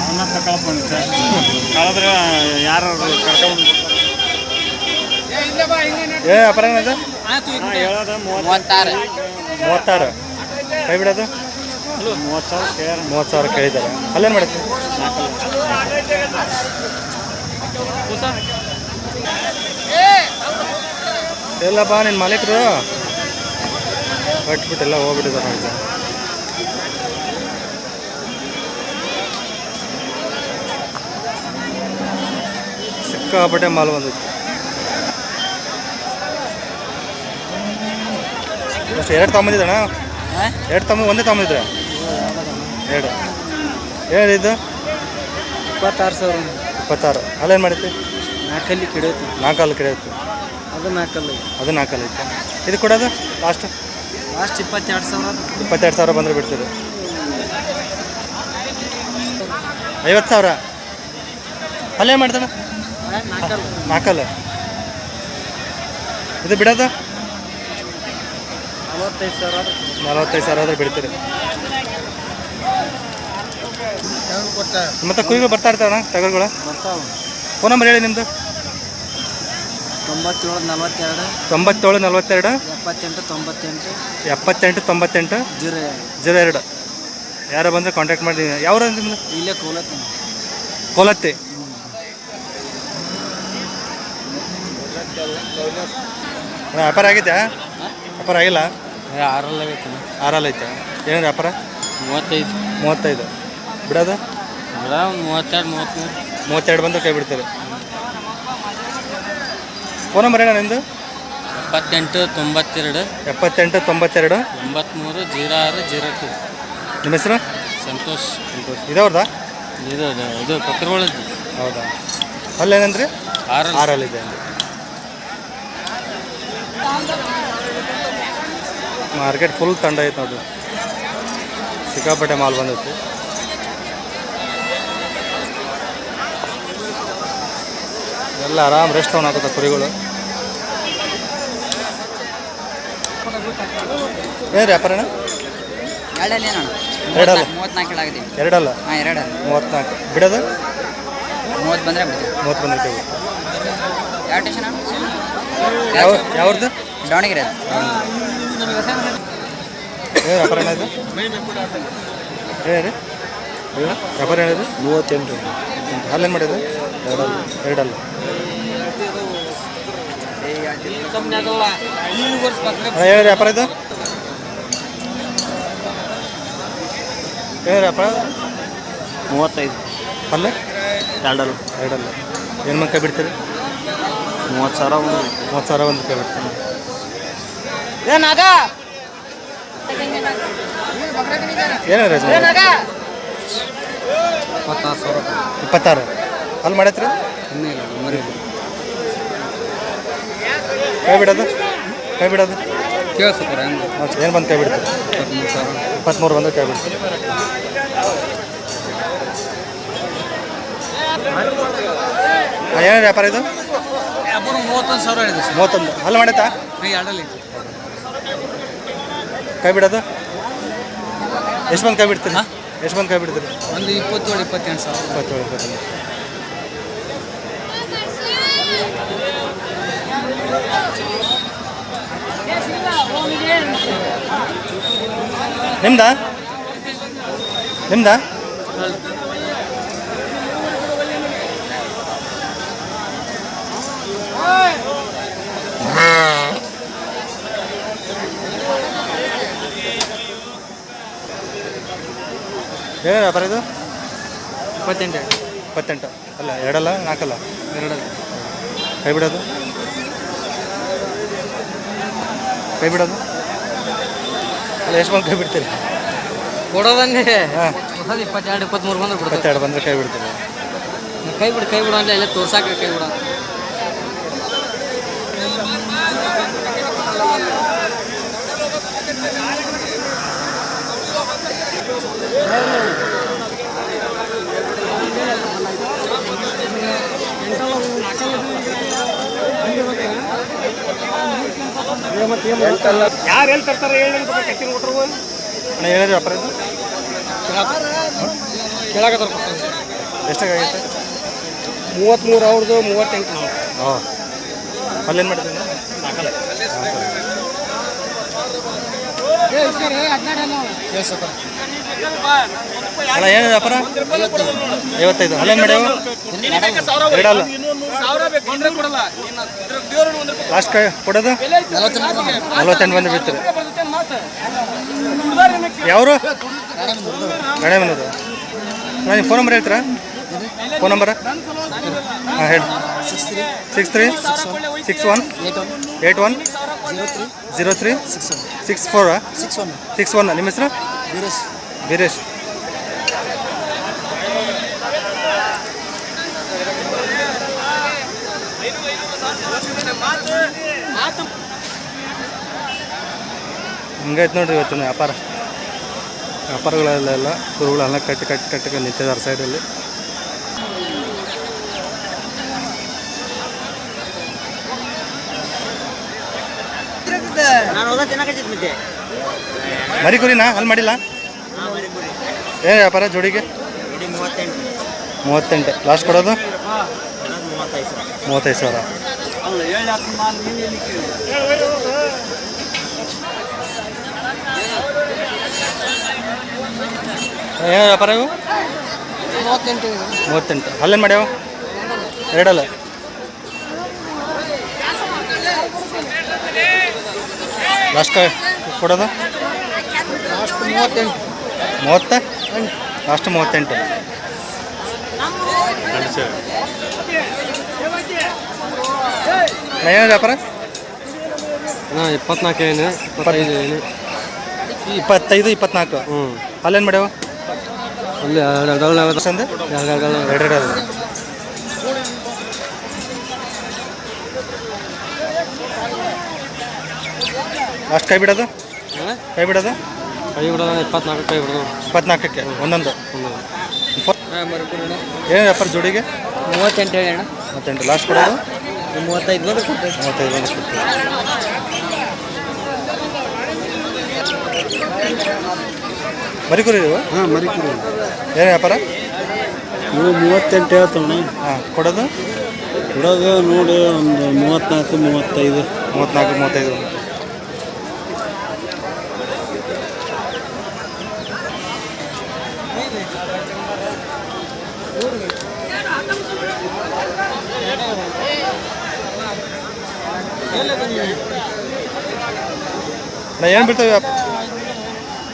ಅವನ್ನ ತಗೊಳ್ಕೊಂಡು ಕಳೆದ್ರೆ ಯಾರು ಕರ್ಕೊಂಡು ವ್ಯಾಪಾರ ಏನದು ಹೇಳೋದು 36 ಕೈ ಬಿಡೋದು 30,000 ಕೇಳಿದ್ದಾರೆ. ಅಲ್ಲೇನು ಮಾಡುತ್ತೆ ಎಲ್ಲಪ್ಪ ನಿನ್ನ ಮಾಲೀಕರು ಕಟ್ಬಿಟ್ಟೆಲ್ಲ ಹೋಗ್ಬಿಟ್ಟಿದ್ದಾರೆ ನೋಡಿ. ಸಿಕ್ಕಾಪಟ್ಟೆ ಮಾಲ್ ಬಂದಿತ್ತು. ಅಷ್ಟು 2 ತಗೊಂಬಂದಿದ್ದಣ್ಣ? 2 ಒಂದೇ ತಗೊಂಬಂದಿದ್ರೆ 2 ಏನಿದ್ದು 26,000. 26. ಅಲ್ಲೇನು ಮಾಡಿತ್ತು? 4 ಕಿಡಿಯುತ್ತೆ. 4 ಕಿಡಿಯುತ್ತೆ. ಅದು 4 ಅದು 4 ಐತೆ. ಇದು ಕೊಡೋದು ಲಾಸ್ಟ್ 22,000. 22,000 ಬಂದರೆ ಬಿಡ್ತೀರಿ. 50,000 ಅಲ್ಲೇನು ಮಾಡ್ತಾನೆ? 4 ಇದು ಬಿಡೋದು 45,000 ಆದ್ರೆ ಬಿಡ್ತೀರಿ. ಮತ್ತೆ ಕುಯ್ಗಳು ಬರ್ತಾ ಇರ್ತಾವಣ್ಣ ಟಗರುಗಳು? ಫೋನ್ ನಂಬರ್ ಹೇಳಿ ನಿಮ್ಮದು. 97 97 42 78 98 02. ಯಾರು ಬಂದರೆ ಕಾಂಟ್ಯಾಕ್ಟ್ ಮಾಡಿ. ಯಾವ ನಿಮ್ಮದು? ಇಲ್ಲೇ ಕೋಲತ್ತಿ. ವ್ಯಾಪಾರ ಆಗಿದ್ಯಾ? ವ್ಯಾಪಾರ ಆಗಿಲ್ಲ? 6 ಐತೆ. ಏನೇನು ವ್ಯಾಪಾರ? 35. ಬಿಡೋದು 32 ಬಂದು ಕೈ ಬಿಡ್ತೀರಿ. ಫೋನ್ ನಂಬರ್ ಹೇಳ ನಿಮ್ಮದು? 78 92 93 06 02. ನಿಮ್ಮ ಹೆಸರು? ಸಂತೋಷ್. ಇದವ್ರದಾ? ಇದು ಪತ್ರಗಳದ್ದು. ಹೌದಾ? ಅಲ್ಲೇನಂದ್ರಿ? 6 ಇದೆ ಅಂడి. ಮಾರ್ಕೆಟ್ ಫುಲ್ ತಂಡ ಐತೆ ನೋಡ್ರಿ. ಸಿಕ್ಕಾಪಟ್ಟೆ ಮಾಲ್ ಬಂದೈತಿ. ಎಲ್ಲ ಆರಾಮ್ ರೆಸ್ಟ್ ತೊಗೊಂಡು ಹಾಕೋತ ಕುರಿಗಳು. ಏನು ವ್ಯಾಪಾರನ? 2 2 34. ಬಿಡೋದು 30 ಬಂದರೆ 30 ಬಂದ್ರೆ ಯಾವ ಟೇಷನ್? ಯಾವ್ದು? ದಾವಣಗೆರೆ. ಏನು ವ್ಯಾಪಾರ ಏನಾಯ್ತು? ಹೇಳಿ ವ್ಯಾಪಾರ ಏನಿದೆ? 38. ಅಲ್ಲೇನು ಮಾಡಿದೆ? 2 ಹೇಳಿ ವ್ಯಾಪಾರ ಇದು? ಏನು ವ್ಯಾಪಾರ? 35. ಅಲ್ಲೇ 2 ಏನು ಮಂದಿ ಕೈ ಬಿಡ್ತೀರಿ? 30,000 ಒಂದು ಕೈ ಬಿಡ್ತೀನಿ. ಏನಾಗ ಏನು ರೇಟ್? 26. ಅಲ್ಲಿ ಮಾಡೈತ್ರಿ? ಇನ್ನೂ ಇಲ್ಲ ಮರಿ. ಕೈ ಬಿಡೋದು ಕೇಳಿಸ್ತಾರೆ. ಏನು ಬಂದು ಕೈ ಬಿಡ್ತೀರಿ? 23 ಬಂದರೆ ಕೈ ಬಿಡ್ತೀರಿ. ಏನು ವ್ಯಾಪಾರ ಇದು? 31,000 ಹೇಳಿದೆ ಸರ್. 31. ಅಲ್ಲಿ ಮಾಡೈತಾ? 2 ಕೈ ಬಿಡೋದು ಎಷ್ಟು ಬಂದು ಕೈ ಬಿಡ್ತೀರಿ? ಎಷ್ಟು ಬಂದು ಕೈ ಬಿಡ್ತೀರಿ? ಒಂದು 27 28,000. 27. ನಿಮ್ದಾ? ಏನು ವ್ಯಾಪಾರ ಇದು? 28. ಅಲ್ಲ 2 4 2 ಕೈ ಬಿಡೋದು ಅಲ್ಲ ಎಷ್ಟು ಬಂದು ಕೈ ಬಿಡ್ತೀರಿ? ಕೊಡೋದನ್ನೇ. ಹಾಂ 22 23 ಬಂದ್ರೆ ಬಿಡ್ತಾರೆ. 22 ಬಂದರೆ ಕೈ ಬಿಡ್ತೀರಿ. ಕೈ ಬಿಡು ಅಂದರೆ ಎಲ್ಲ ತೋರ್ಸಾಕ ಕೈ ಬಿಡ. ಯಾರು ಎಲ್ಲಿ ತರ್ತಾರೆ ಹೇಳಿ ಕಟ್ಟಿನ ಕೊಟ್ಟರು ಅಣ್ಣ ಹೇಳಿರಿ ವ್ಯಾಪಾರ ಇದು ಕೇಳಾಕತ್ತಾರ ಎಷ್ಟಾಗೈತೆ 33 ಅವ್ರದ್ದು 38 ನಾವು ಹಾಂ ಅಲ್ಲೇನು ಮಾಡ್ತೀನಿ ಅಣ್ಣ ಏನು ವ್ಯಾಪಾರ 55 ಅಲ್ಲೇನು ಮಾಡ್ಯಾವ ಎರಡಲ್ಲ ಲಾಸ್ಟ್ ಕೊಡೋದು 48 ಬಂದು ಬಿಡ್ತಾರೆ ಯಾವರು ಗಣೇಮನೂರು ನಾನು ಫೋನ್ ನಂಬರ್ ಹೇಳ್ತೀರಾ ಫೋನ್ ನಂಬರ ಹಾಂ ಹೇಳಿ 63 61 81 03 64 61 ನಿಮ್ಮ ಹೆಸರು ಬೀರೇಶ್ ಹಂಗಾಯ್ತು ನೋಡ್ರಿ ಇವತ್ತಿನ ವ್ಯಾಪಾರಗಳೆಲ್ಲ ಕುರುಗಳೆಲ್ಲ ಕಟ್ಟಿ ನಿಂತಿದ್ದಾರೆ ಸೈಡಲ್ಲಿ ಮರಿ ಕುರಿನಾ ಅಲ್ಲಿ ಮಾಡಿಲ್ಲ ಏನು ವ್ಯಾಪಾರ ಜೋಡಿಗೆ 38 ಲಾಸ್ಟ್ ಕೊಡೋದು 35,000 ಏನು ವ್ಯಾಪಾರ ಇವು 38 ಅಲ್ಲೇನು ಮಾಡ್ಯಾವ ಎರಡಲ್ಲ ಲಾಸ್ಟ್ ಕೊಡೋದು 30 ಲಾಸ್ಟ್ 38 ಏನು ವ್ಯಾಪಾರ 24 ಏನು 25 ಏನು 25 24 ಹ್ಞೂ ಅಲ್ಲೇನು ಮಾಡ್ಯಾವ ಅಲ್ಲಿ ಸಂದೆ ಎರಡು ಲಾಸ್ಟ್ ಕೈ ಬಿಡೋದು ಕೈ ಬಿಡೋದು 24 ಕೈ ಬಿಡೋದು 24ಕ್ಕೆ ಒಂದೊಂದು ಏನು ವ್ಯಾಪಾರ ಜೋಡಿಗೆ 38 ಹೇಳಿ ಅಣ್ಣ 38 ಲಾಸ್ಟ್ ಕೊಡೋದು 35 ಬಂದು ಕೊಡ್ತೇವೆ 35 ಬಂದು ಕೊಡ್ತೀವಿ ಮರಿಕುರಿ ಇವು ಹಾಂ ಮರಿಕುರಿ ಏನು ವ್ಯಾಪಾರ ಇವು 38 ಹೇಳ್ತಾವಣ್ಣ ಹಾಂ ಕೊಡೋದು ಕೊಡೋದು ನೋಡಿ ಒಂದು 34 35 ನಾ ಏನು ಬೀಳ್ತೇವೆ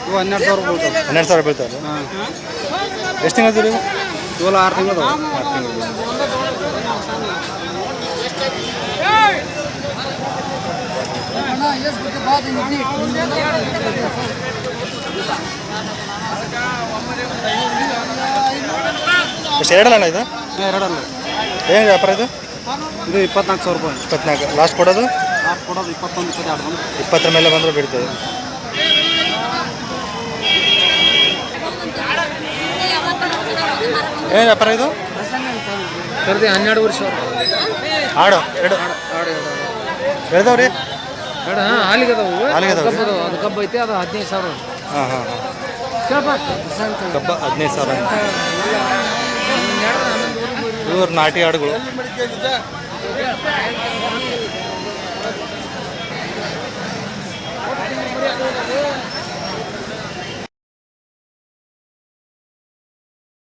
ಇವು 12,000 ಬೀಳ್ತಾವೆ 12,000 ಬೀಳ್ತಾವೆ ಎಷ್ಟು ತಿಂಗಳು ನೀವು ಇವೆಲ್ಲ 6 ತಿಂಗಳು 6 ತಿಂಗಳು ಎಷ್ಟು ಎರಡಲ್ಲ ಇದು ಎರಡಲ್ಲ ಏನು ವ್ಯಾಪಾರ ಇದು ಇದು 24,000 ರೂಪಾಯಿ 24 ಲಾಸ್ಟ್ ಕೊಡೋದು ಕೊಡೋದು 21 22 20 ಮೇಲೆ ಬಂದರೆ ಬಿಡ್ತೇವೆ ಏನು ವ್ಯಾಪಾರ ಇದು ಕರೆದಿ 12 ವರ್ಷ ಆಡು ಎರಡು ಬೆಳೆದವ್ರಿ ಎರಡು ಹಾಂ ಹಾಲಿಗೆ ಅದಾವು ಹಾಲಿಗೆ ಅದು ಕಬ್ಬು ಐತೆ ಅದು 15,000 ಹಾಂ ಹಾಂ ಹಾಂ ಕಬ್ಬ 15,000 ಇವ್ರು ನಾಟಿ ಆಡುಗಳು